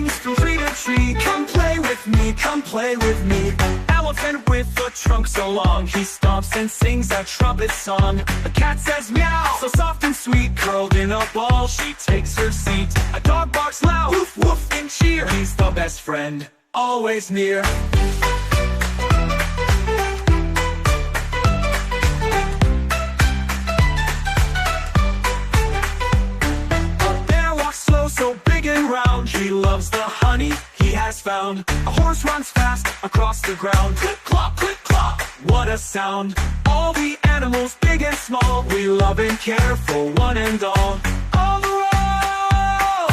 swings from tree to tree. Come play with me, come play with me. An elephant with a trunk so long, he stomps and sings a trumpet song. A cat says meow, so soft and sweet, curled in a ball, she takes her seat. A dog barks loud, woof woof and cheer. He's the best friend, always near. So big and round, he loves the honey he has found. A horse runs fast across the ground. Click clop, what a sound. All the animals, big and small, we love and care for one and all. All the roll!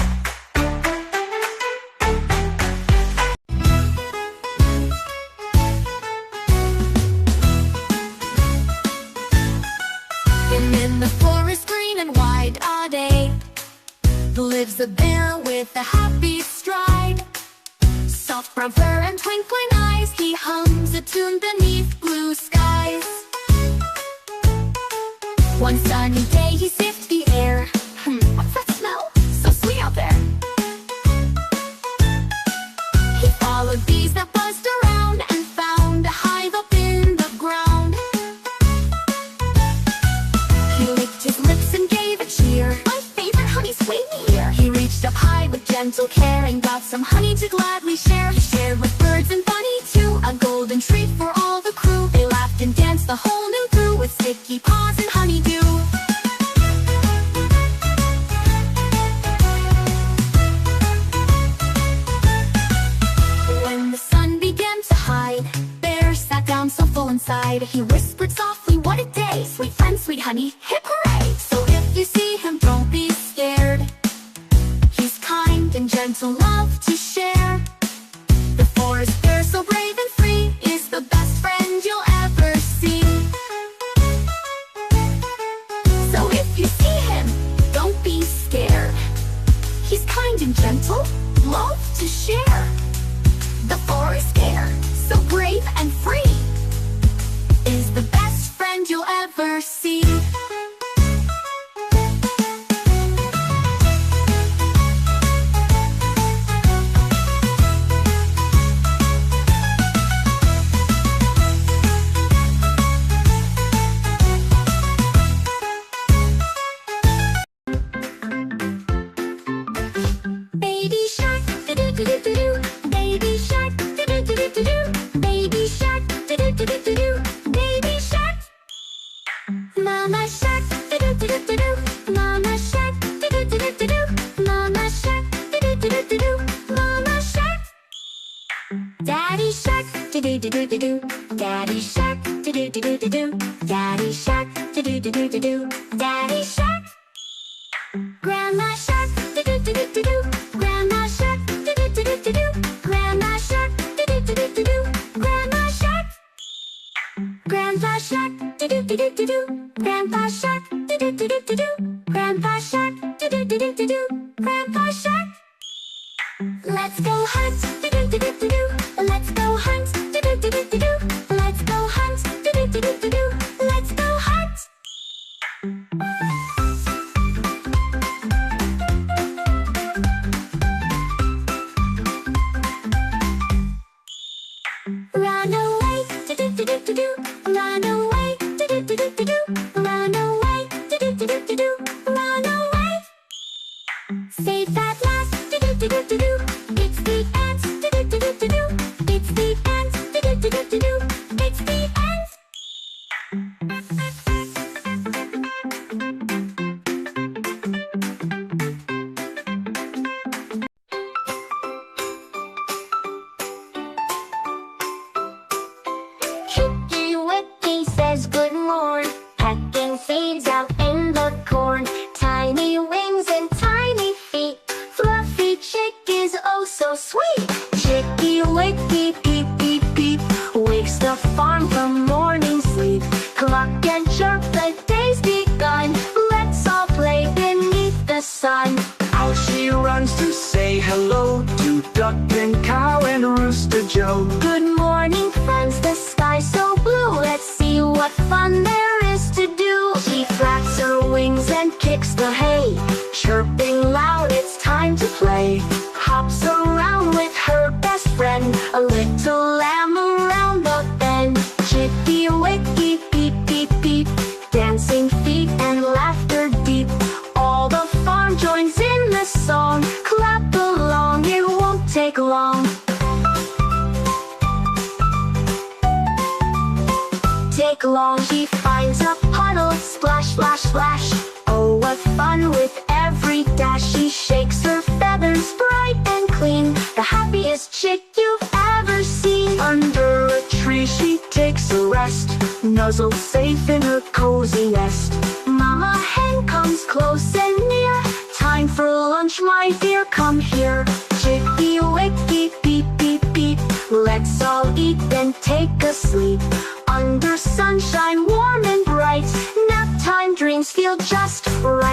And in the forest green and wide all day lives a bear with a happy stride. Soft brown fur and twinkling eyes, he hums a tune beneath blue skies. One sunny day he sniffed the air. What's that smell? So sweet out there. He followed bees that buzzed around and found a hive up in the ground. He licked his lips and gave a cheer. My favorite honey's way near. He reached up high with gentle care and got some honey to gladly share. He shared with birds and bunny too, a golden treat for all the crew. They laughed and danced the whole new through with sticky paws and honeydew. When the sun began to hide, Bear sat down so full inside. He whispered softly, what a day, sweet friend, sweet honey, hip hooray. So if you see him, don't be scared. He's kind and gentle, love to share. The forest bear, so brave and free, is the best friend you'll ever see. So if you see him, don't be scared. He's kind and gentle, love to share. The forest bear, so brave and free, is the best friend you'll ever see. Baby shark, do-do-do-do-do. Baby shark, do-do-do-do-do. Baby shark, do-do-do-do-do. Baby shark. Mama shark, do-do-do-do-do. Mama shark, do-do-do-do-do. Mama shark, do-do-do-do-do. Mama shark. Daddy shark, do-do-do-do-do. Daddy shark, do-do-do-do-do. Daddy shark, do-do-do-do-do. Daddy shark. Grandma shark, do-do-do-do-do. Grandma shark, do-do-do-do-do. Grandma shark, do-do-do-do-do. Grandma shark. Grandpa shark, do-do-do-do-do. Grandpa shark, do-do-do-do-do. Grandpa shark, do-do-do-do-do. Grandpa shark. Let's go hunt, do-do-do-do-do. Let's go hunt, do-do-do-do-do. Let's go hunt, do-do-do-do-do. Let's go hunt. Run away, do-do-do-do-do. Run away, do-do-do-do-do. Run away, do-do-do-do-do. Run away. Safe at last, do-do-do-do-do. It's the ants, do-do-do-do-do. It's the ants, do-do-do-do-do. It's the ants. Chicky Wicky says good morn, pecking fades out in the corn. Tiny wings and tiny feet, fluffy chick is oh so sweet. Chicky Wicky peep peep peep, wakes the farm from morning sleep. Cluck and chirp, the day's begun, let's all play beneath the sun. Out she runs to say hello to Duck and Cow and Rooster Joe. Good morning friends, the sky's so blue, let's see what fun there is to do. She flaps her wings and kicks the hay, chirping loud, it's time to play. Hops around take long. Take long, he finds a puddle, splash, splash, splash. Oh, what fun with every dash. She shakes her feathers bright and clean, the happiest chick you've ever seen. Under a tree she takes a rest, nuzzles safe in her cozy nest. Mama hen comes close and near, time for lunch, my dear, come here. Chicky wicky, beep, beep, beep, let's all eat then take a sleep. Under sunshine warm and bright, nap time dreams feel just right.